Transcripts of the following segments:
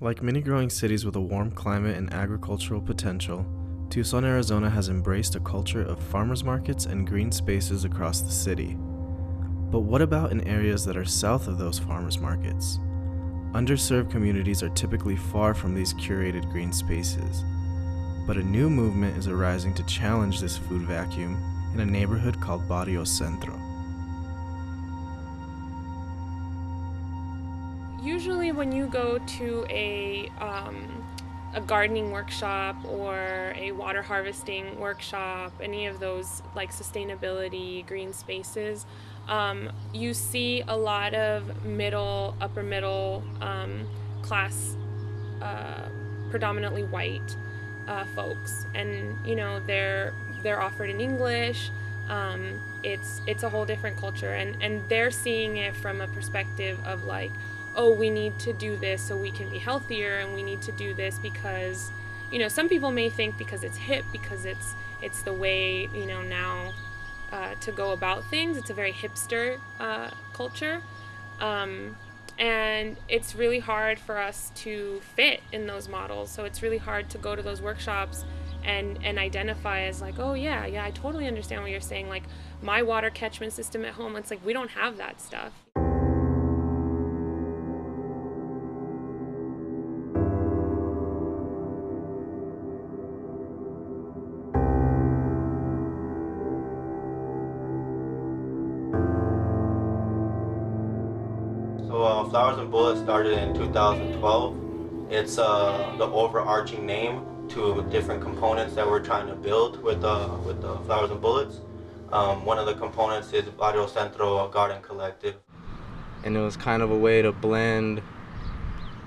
Like many growing cities with a warm climate and agricultural potential, Tucson, Arizona has embraced a culture of farmers markets and green spaces across the city. But what about in areas that are south of those farmers markets? Underserved communities are typically far from these curated green spaces. But a new movement is arising to challenge this food vacuum in a neighborhood called Barrio Centro. Usually when you go to a gardening workshop or a water harvesting workshop, any of those like sustainability green spaces, you see a lot of upper middle class, uh, predominantly white folks, and they're offered in English. It's a whole different culture, and they're seeing it from a perspective of like, oh, we need to do this so we can be healthier, and we need to do this because, some people may think because it's hip, because it's the way, now, to go about things. It's a very hipster culture. And it's really hard for us to fit in those models. So it's really hard to go to those workshops and identify as like, oh yeah, I totally understand what you're saying. Like my water catchment system at home, it's like we don't have that stuff. Flowers and Bullets started in 2012. It's the overarching name to different components that we're trying to build with the Flowers and Bullets. One of the components is Barrio Centro Garden Collective. And it was kind of a way to blend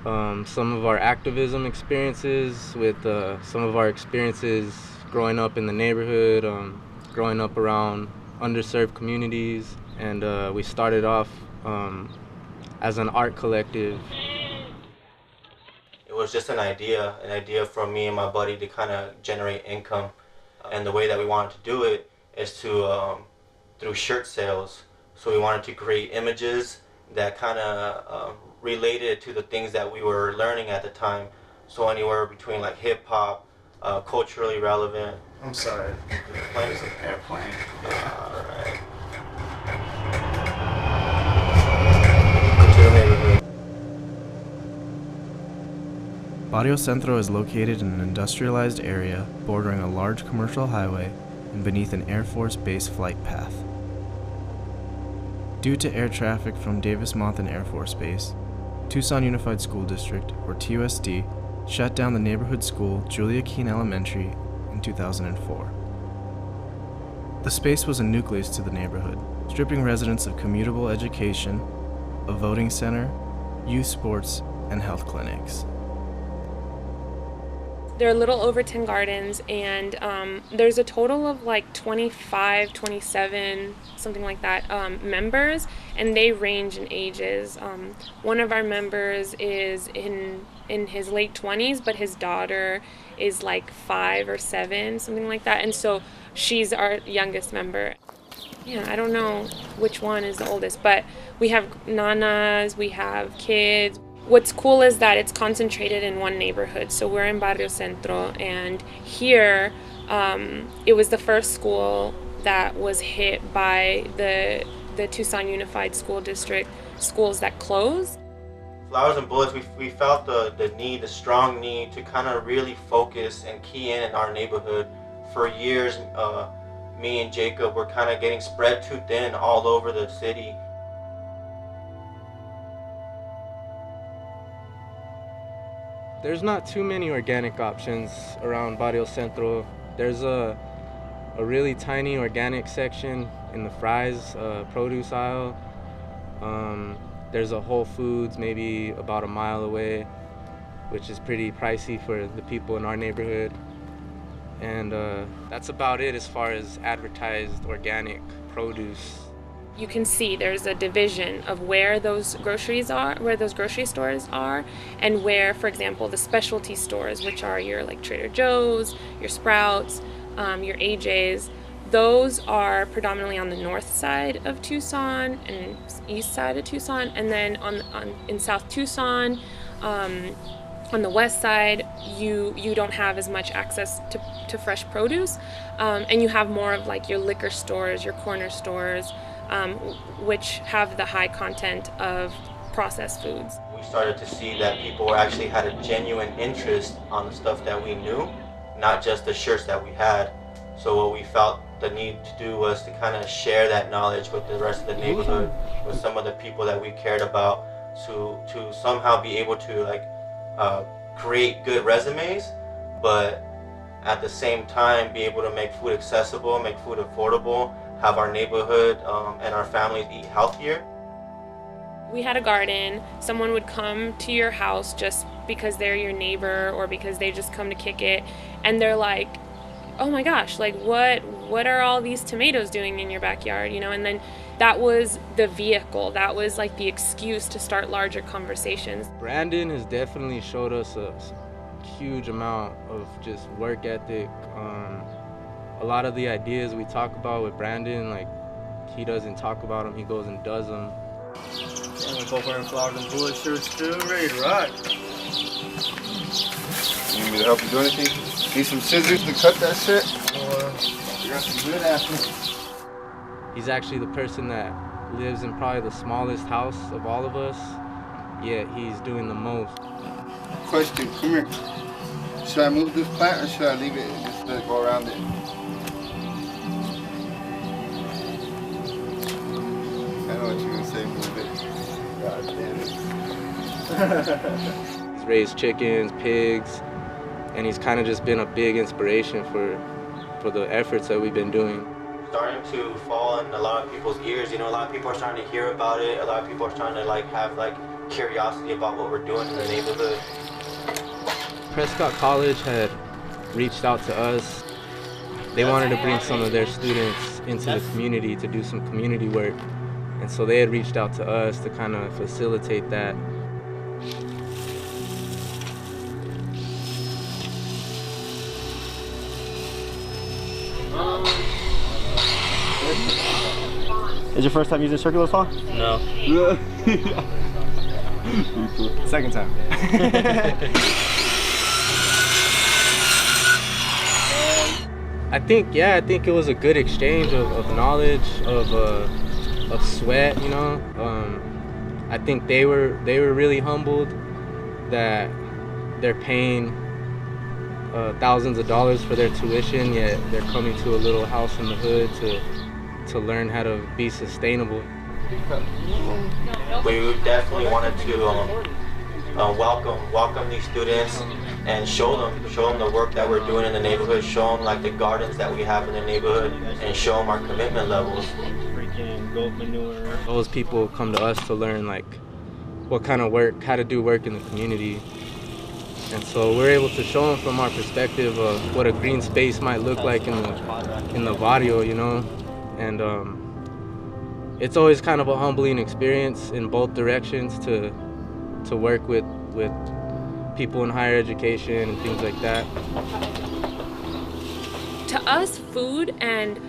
some of our activism experiences with some of our experiences growing up in the neighborhood, growing up around underserved communities. And we started off as an art collective. It was just an idea from me and my buddy to kind of generate income. And the way that we wanted to do it is to through shirt sales. So we wanted to create images that kind of related to the things that we were learning at the time. So anywhere between like hip hop, culturally relevant. I'm sorry. Planes? It's an airplane. Alright. Barrio Centro is located in an industrialized area bordering a large commercial highway and beneath an Air Force Base flight path. Due to air traffic from Davis-Monthan Air Force Base, Tucson Unified School District, or TUSD, shut down the neighborhood school Julia Keene Elementary in 2004. The space was a nucleus to the neighborhood, stripping residents of commutable education, a voting center, youth sports, and health clinics. There are a little over 10 gardens, and there's a total of like 25, 27, something like that, members, and they range in ages. One of our members is in his late 20s, but his daughter is like 5 or 7, something like that, and so she's our youngest member. Yeah, I don't know which one is the oldest, but we have nanas, we have kids. What's cool is that it's concentrated in one neighborhood. So we're in Barrio Centro, and here it was the first school that was hit by the Tucson Unified School District schools that closed. Flowers and Bullets, we felt the strong need to kind of really focus and key in our neighborhood. For years, me and Jacob were kind of getting spread too thin all over the city. There's not too many organic options around Barrio Centro. There's a really tiny organic section in the Fry's produce aisle. There's a Whole Foods maybe about a mile away, which is pretty pricey for the people in our neighborhood. And that's about it as far as advertised organic produce. You can see there's a division of where those grocery stores are, and where, for example, the specialty stores, which are your like Trader Joe's, your Sprouts, your AJ's, those are predominantly on the north side of Tucson and east side of Tucson, and then in South Tucson, On the west side, you don't have as much access to fresh produce, and you have more of like your liquor stores, your corner stores, which have the high content of processed foods. We started to see that people actually had a genuine interest on the stuff that we knew, not just the shirts that we had. So what we felt the need to do was to kind of share that knowledge with the rest of the neighborhood, with some of the people that we cared about, to somehow be able to like create good resumes, but at the same time be able to make food accessible, make food affordable, have our neighborhood and our families eat healthier. We had a garden. Someone would come to your house just because they're your neighbor or because they just come to kick it, and they're like, oh my gosh, like what are all these tomatoes doing in your backyard, you know? And then that was the vehicle, that was like the excuse to start larger conversations. Brandon has definitely showed us a huge amount of just work ethic. A lot of the ideas we talk about with Brandon, like, he doesn't talk about them, he goes and does them. I'm both wearing Flowers and Bullets shirts too, ready to rock. You need me to help you do anything? Need some scissors to cut that shit? Or you got some good ass. He's actually the person that lives in probably the smallest house of all of us, yet he's doing the most. Question, come here. Should I move this plant or should I leave it and just let it go around it? I know what you're gonna say, move it. God damn it. He's raised chickens, pigs, and he's kind of just been a big inspiration for the efforts that we've been doing. Starting to fall in a lot of people's ears, you know, a lot of people are starting to hear about it, a lot of people are starting to like have like curiosity about what we're doing in the neighborhood. Prescott College had reached out to us. They wanted to bring some of their students into the community to do some community work. And so they had reached out to us to kind of facilitate that. Is your first time using circular saw? No. Second time. I think it was a good exchange of knowledge, of sweat, you know. I think they were really humbled that they're paying thousands of dollars for their tuition, yet they're coming to a little house in the hood to learn how to be sustainable. We definitely wanted to welcome these students and show them the work that we're doing in the neighborhood, show them like the gardens that we have in the neighborhood, and show them our commitment levels. Freaking goat manure. Those people come to us to learn like what kind of work, how to do work in the community. And so we're able to show them from our perspective of what a green space might look like in the barrio, you know. And it's always kind of a humbling experience in both directions to work with people in higher education and things like that. To us, food and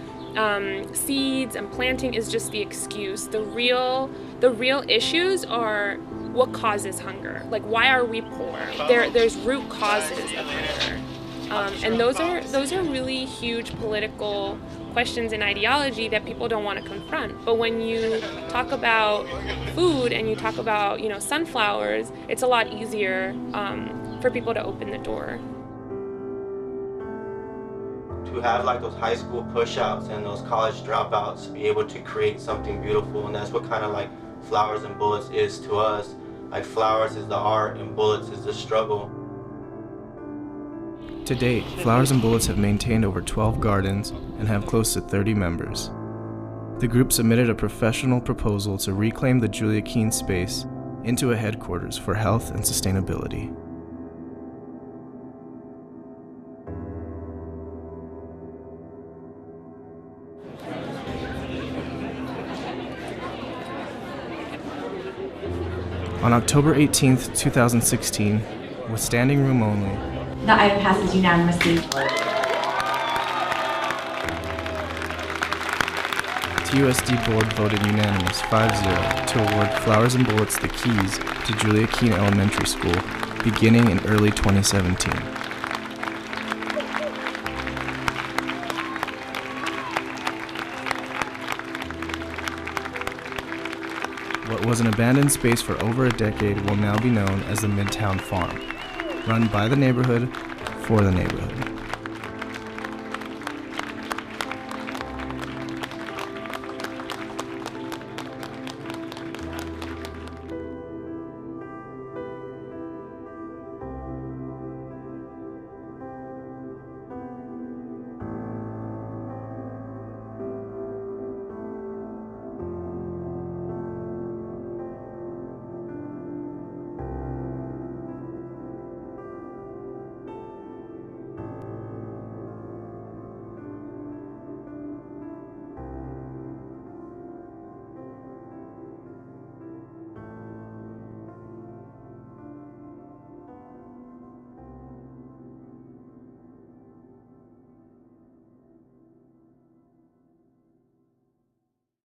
seeds and planting is just the excuse. The real issues are what causes hunger. Like, why are we poor? There's root causes of hunger, and those are really huge political questions and ideology that people don't want to confront. But when you talk about food and you talk about, you know, sunflowers, it's a lot easier for people to open the door. To have like those high school pushouts and those college dropouts be able to create something beautiful, and that's what kind of like Flowers and Bullets is to us. Like, flowers is the art and bullets is the struggle. To date, Flowers and Bullets have maintained over 12 gardens and have close to 30 members. The group submitted a professional proposal to reclaim the Julia Keene space into a headquarters for health and sustainability. On October 18th, 2016, with standing room only, the item passes unanimously. TUSD board voted unanimous 5-0 to award Flowers and Bullets the keys to Julia Keene Elementary School beginning in early 2017. What was an abandoned space for over a decade will now be known as the Midtown Farm, run by the neighborhood for the neighborhood.